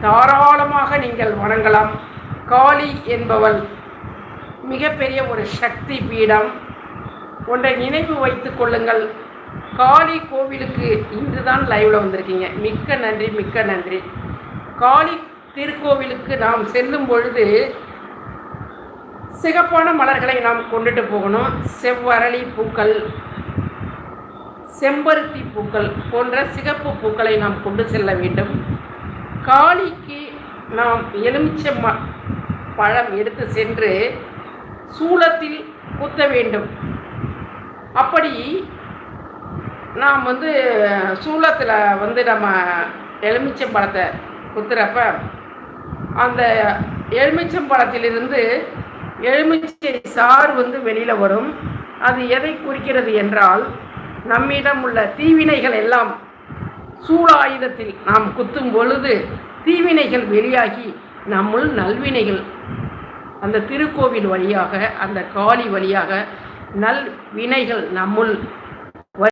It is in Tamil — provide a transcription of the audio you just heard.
தாராளமாக நீங்கள் வணங்கலாம். காளி என்பவள் மிகப்பெரிய ஒரு சக்தி பீடம். ஒன்றை நினைவு வைத்து கொள்ளுங்கள். காளி கோவிலுக்கு இன்று தான் லைவில் வந்திருக்கீங்க. மிக்க நன்றி, மிக்க நன்றி. காளி திருக்கோவிலுக்கு நாம் செல்லும் பொழுது சிகப்பான மலர்களை நாம் கொண்டுட்டு போகணும். செவ்வரளி பூக்கள், செம்பருத்தி பூக்கள் போன்ற சிகப்பு பூக்களை நாம் கொண்டு செல்ல வேண்டும். காளிக்கு நாம் எலுமிச்சை பழம் எடுத்து சென்று சூலத்தில் குத்த வேண்டும். அப்படி நாம் சூலத்தில் நம்ம எலுமிச்சம் பழத்தை குத்துறப்ப அந்த எலுமிச்சம் பழத்திலிருந்து எலுமிச்சை சாறு வெளியில் வரும். அது எதை குறிக்கிறது என்றால், நம்மிடம் உள்ள தீவினைகள் எல்லாம் சூலாயுதத்தில் நாம் குத்தும் பொழுது தீவினைகள் வெளியாகி நம்முள் நல்வினைகள் அந்த திருக்கோவில் வழியாக, அந்த காளி வழியாக நல் வினைகள் நம்முள்